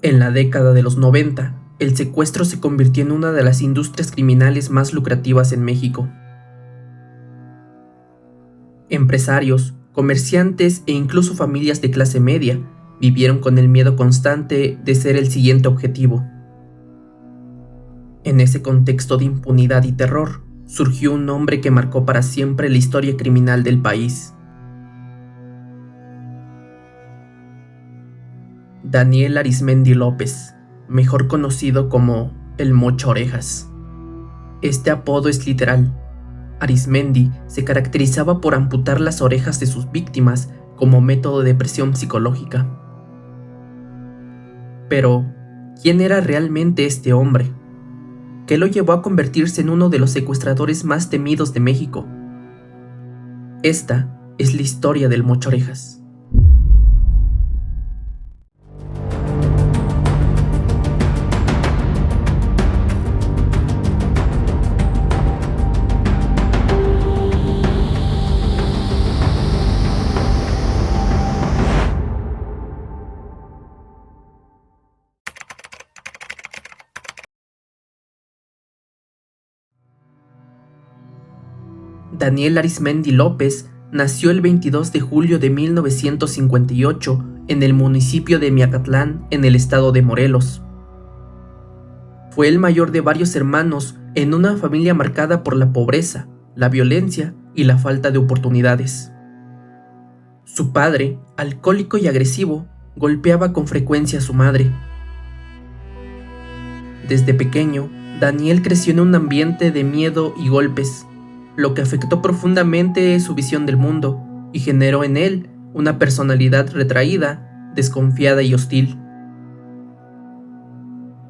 En la década de los 90, el secuestro se convirtió en una de las industrias criminales más lucrativas en México. Empresarios, comerciantes e incluso familias de clase media vivieron con el miedo constante de ser el siguiente objetivo. En ese contexto de impunidad y terror, surgió un hombre que marcó para siempre la historia criminal del país. Daniel Arismendi López, mejor conocido como el Mocho Orejas. Este apodo es literal. Arismendi se caracterizaba por amputar las orejas de sus víctimas como método de presión psicológica. Pero, ¿quién era realmente este hombre? ¿Qué lo llevó a convertirse en uno de los secuestradores más temidos de México? Esta es la historia del Mocho Orejas. Daniel Arismendi López nació el 22 de julio de 1958 en el municipio de Miacatlán, en el estado de Morelos. Fue el mayor de varios hermanos en una familia marcada por la pobreza, la violencia y la falta de oportunidades. Su padre, alcohólico y agresivo, golpeaba con frecuencia a su madre. Desde pequeño, Daniel creció en un ambiente de miedo y golpes, lo que afectó profundamente su visión del mundo y generó en él una personalidad retraída, desconfiada y hostil.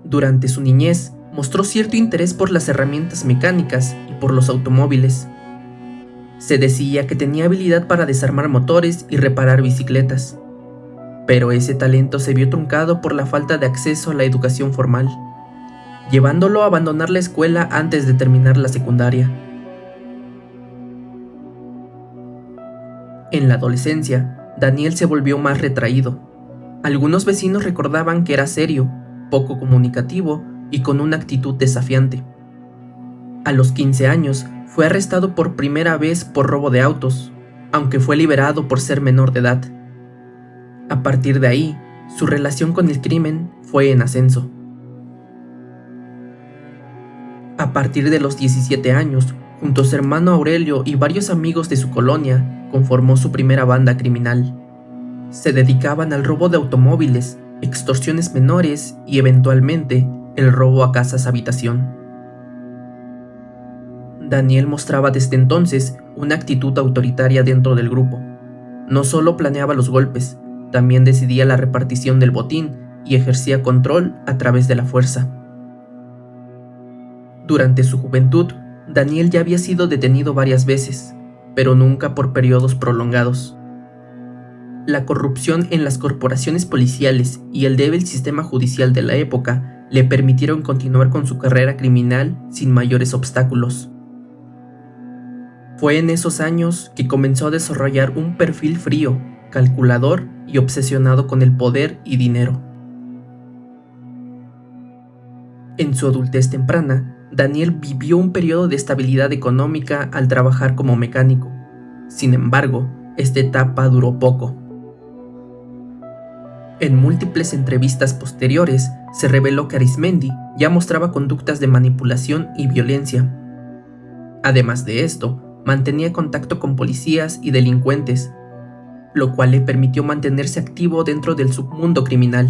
Durante su niñez, mostró cierto interés por las herramientas mecánicas y por los automóviles. Se decía que tenía habilidad para desarmar motores y reparar bicicletas, pero ese talento se vio truncado por la falta de acceso a la educación formal, llevándolo a abandonar la escuela antes de terminar la secundaria. En la adolescencia, Daniel se volvió más retraído. Algunos vecinos recordaban que era serio, poco comunicativo y con una actitud desafiante. A los 15 años, fue arrestado por primera vez por robo de autos, aunque fue liberado por ser menor de edad. A partir de ahí, su relación con el crimen fue en ascenso. A partir de los 17 años, junto a su hermano Aurelio y varios amigos de su colonia, conformó su primera banda criminal. Se dedicaban al robo de automóviles, extorsiones menores y eventualmente el robo a casas habitación. Daniel mostraba desde entonces una actitud autoritaria dentro del grupo. No solo planeaba los golpes, también decidía la repartición del botín y ejercía control a través de la fuerza. Durante su juventud, Daniel ya había sido detenido varias veces, pero nunca por periodos prolongados. La corrupción en las corporaciones policiales y el débil sistema judicial de la época le permitieron continuar con su carrera criminal sin mayores obstáculos. Fue en esos años que comenzó a desarrollar un perfil frío, calculador y obsesionado con el poder y dinero. En su adultez temprana, Daniel vivió un periodo de estabilidad económica al trabajar como mecánico. Sin embargo, esta etapa duró poco. En múltiples entrevistas posteriores, se reveló que Arismendi ya mostraba conductas de manipulación y violencia. Además de esto, mantenía contacto con policías y delincuentes, lo cual le permitió mantenerse activo dentro del submundo criminal.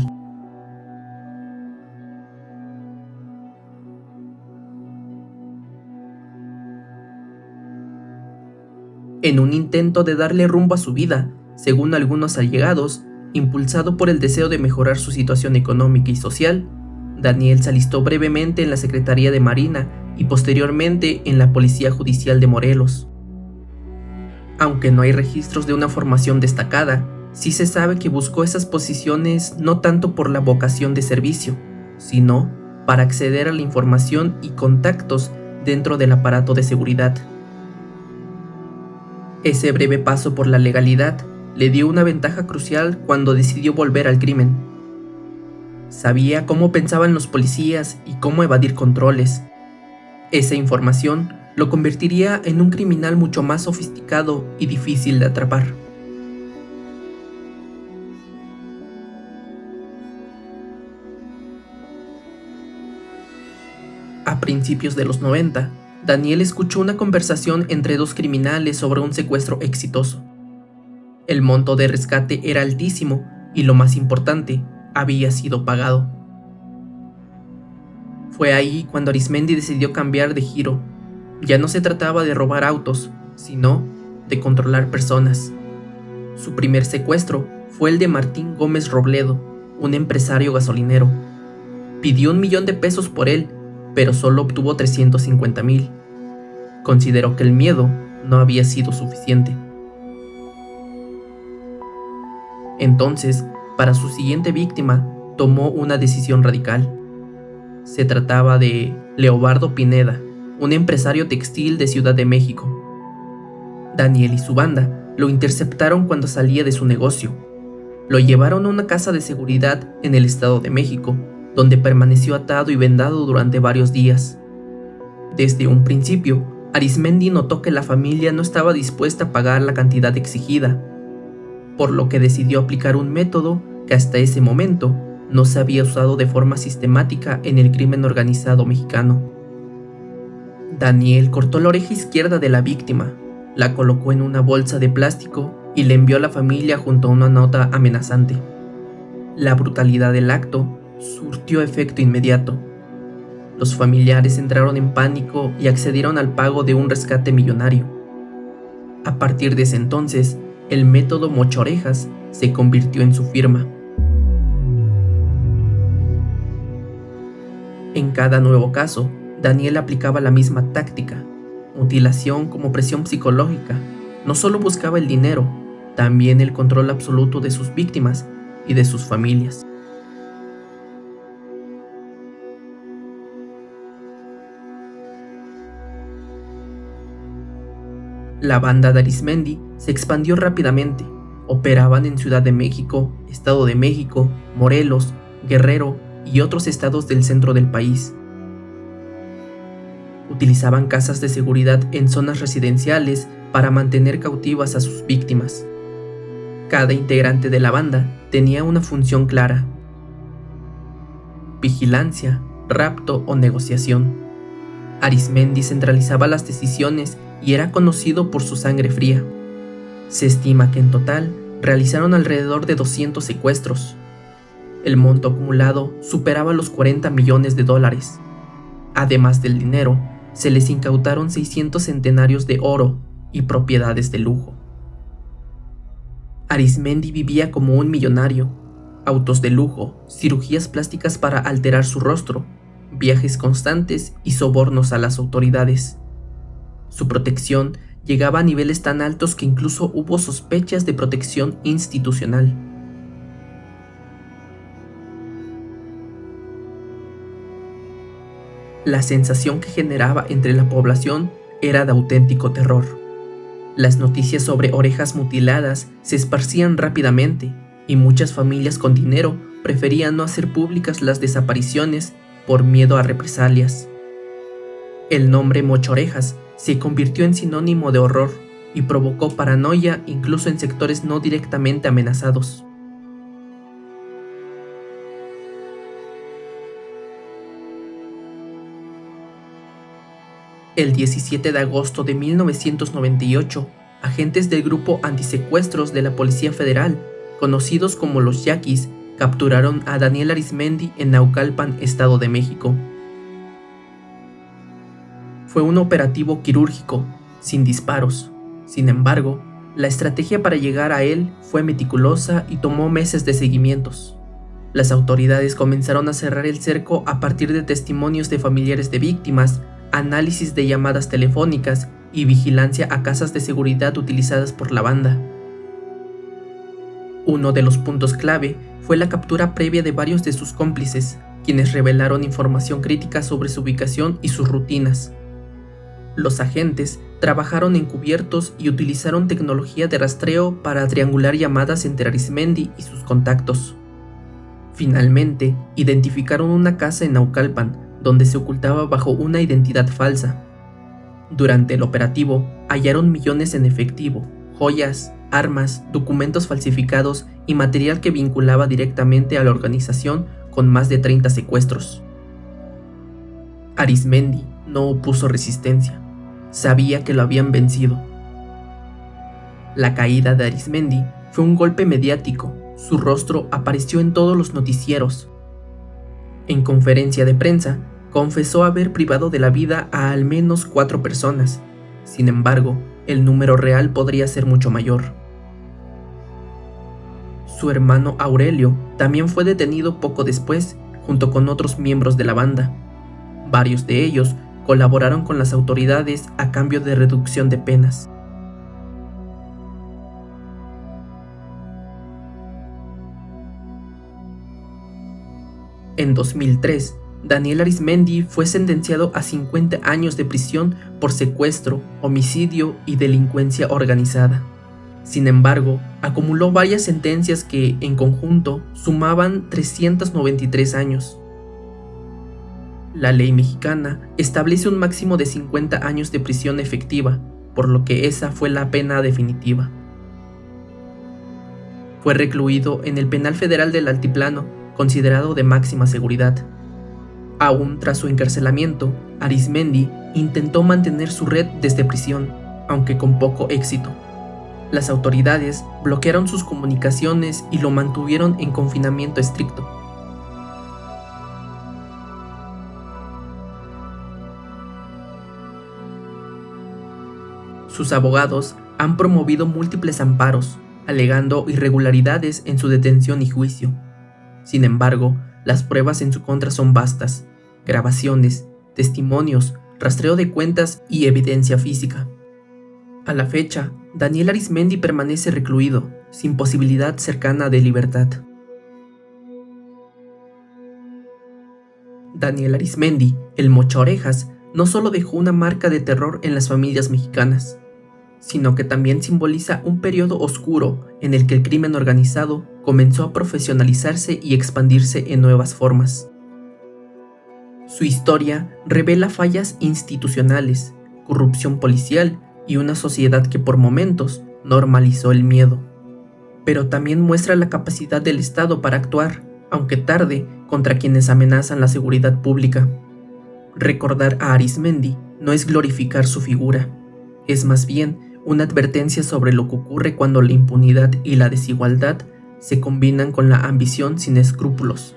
En un intento de darle rumbo a su vida, según algunos allegados, impulsado por el deseo de mejorar su situación económica y social, Daniel se alistó brevemente en la Secretaría de Marina y posteriormente en la Policía Judicial de Morelos. Aunque no hay registros de una formación destacada, sí se sabe que buscó esas posiciones no tanto por la vocación de servicio, sino para acceder a la información y contactos dentro del aparato de seguridad. Ese breve paso por la legalidad le dio una ventaja crucial cuando decidió volver al crimen. Sabía cómo pensaban los policías y cómo evadir controles. Esa información lo convertiría en un criminal mucho más sofisticado y difícil de atrapar. A principios de los 90, Daniel escuchó una conversación entre dos criminales sobre un secuestro exitoso. El monto de rescate era altísimo y, lo más importante, había sido pagado. Fue ahí cuando Arizmendi decidió cambiar de giro. Ya no se trataba de robar autos, sino de controlar personas. Su primer secuestro fue el de Martín Gómez Robledo, un empresario gasolinero. Pidió $1,000,000 por él, pero solo obtuvo 350,000. Consideró que el miedo no había sido suficiente. Entonces, para su siguiente víctima, tomó una decisión radical. Se trataba de Leobardo Pineda, un empresario textil de Ciudad de México. Daniel y su banda lo interceptaron cuando salía de su negocio. Lo llevaron a una casa de seguridad en el Estado de México, donde permaneció atado y vendado durante varios días. Desde un principio, Arizmendi notó que la familia no estaba dispuesta a pagar la cantidad exigida, por lo que decidió aplicar un método que hasta ese momento no se había usado de forma sistemática en el crimen organizado mexicano. Daniel cortó la oreja izquierda de la víctima, la colocó en una bolsa de plástico y le envió a la familia junto a una nota amenazante. La brutalidad del acto surtió efecto inmediato. Los familiares entraron en pánico y accedieron al pago de un rescate millonario. A partir de ese entonces, el método Mochorejas se convirtió en su firma. En cada nuevo caso, Daniel aplicaba la misma táctica, mutilación como presión psicológica. No solo buscaba el dinero, también el control absoluto de sus víctimas y de sus familias. La banda de Arizmendi se expandió rápidamente. Operaban en Ciudad de México, Estado de México, Morelos, Guerrero y otros estados del centro del país. Utilizaban casas de seguridad en zonas residenciales para mantener cautivas a sus víctimas. Cada integrante de la banda tenía una función clara: vigilancia, rapto o negociación. Arizmendi centralizaba las decisiones y era conocido por su sangre fría. Se estima que en total realizaron alrededor de 200 secuestros. El monto acumulado superaba los $40 millones. Además del dinero, se les incautaron 600 centenarios de oro y propiedades de lujo. Arizmendi vivía como un millonario: autos de lujo, cirugías plásticas para alterar su rostro, viajes constantes y sobornos a las autoridades. Su protección llegaba a niveles tan altos que incluso hubo sospechas de protección institucional. La sensación que generaba entre la población era de auténtico terror. Las noticias sobre orejas mutiladas se esparcían rápidamente y muchas familias con dinero preferían no hacer públicas las desapariciones por miedo a represalias. El nombre Mochorejas se convirtió en sinónimo de horror y provocó paranoia incluso en sectores no directamente amenazados. El 17 de agosto de 1998, agentes del grupo antisecuestros de la Policía Federal, conocidos como los Yaquis, capturaron a Daniel Arizmendi en Naucalpan, Estado de México. Fue un operativo quirúrgico, sin disparos. Sin embargo, la estrategia para llegar a él fue meticulosa y tomó meses de seguimientos. Las autoridades comenzaron a cerrar el cerco a partir de testimonios de familiares de víctimas, análisis de llamadas telefónicas y vigilancia a casas de seguridad utilizadas por la banda. Uno de los puntos clave fue la captura previa de varios de sus cómplices, quienes revelaron información crítica sobre su ubicación y sus rutinas. Los agentes trabajaron encubiertos y utilizaron tecnología de rastreo para triangular llamadas entre Arizmendi y sus contactos. Finalmente, identificaron una casa en Naucalpan, donde se ocultaba bajo una identidad falsa. Durante el operativo, hallaron millones en efectivo, joyas, armas, documentos falsificados y material que vinculaba directamente a la organización con más de 30 secuestros. Arizmendi no opuso resistencia. Sabía que lo habían vencido. La caída de Arizmendi fue un golpe mediático. Su rostro apareció en todos los noticieros. En conferencia de prensa, confesó haber privado de la vida a al menos 4 personas. Sin embargo, el número real podría ser mucho mayor. Su hermano Aurelio también fue detenido poco después, junto con otros miembros de la banda. Varios de ellos colaboraron con las autoridades a cambio de reducción de penas. En 2003, Daniel Arizmendi fue sentenciado a 50 años de prisión por secuestro, homicidio y delincuencia organizada. Sin embargo, acumuló varias sentencias que, en conjunto, sumaban 393 años. La ley mexicana establece un máximo de 50 años de prisión efectiva, por lo que esa fue la pena definitiva. Fue recluido en el Penal Federal del Altiplano, considerado de máxima seguridad. Aún tras su encarcelamiento, Arizmendi intentó mantener su red desde prisión, aunque con poco éxito. Las autoridades bloquearon sus comunicaciones y lo mantuvieron en confinamiento estricto. Sus abogados han promovido múltiples amparos, alegando irregularidades en su detención y juicio. Sin embargo, las pruebas en su contra son vastas: grabaciones, testimonios, rastreo de cuentas y evidencia física. A la fecha, Daniel Arizmendi permanece recluido, sin posibilidad cercana de libertad. Daniel Arizmendi, el Mocha Orejas, no solo dejó una marca de terror en las familias mexicanas, sino que también simboliza un periodo oscuro en el que el crimen organizado comenzó a profesionalizarse y expandirse en nuevas formas. Su historia revela fallas institucionales, corrupción policial y una sociedad que por momentos normalizó el miedo. Pero también muestra la capacidad del Estado para actuar, aunque tarde, contra quienes amenazan la seguridad pública. Recordar a Arizmendi no es glorificar su figura, es más bien una advertencia sobre lo que ocurre cuando la impunidad y la desigualdad se combinan con la ambición sin escrúpulos.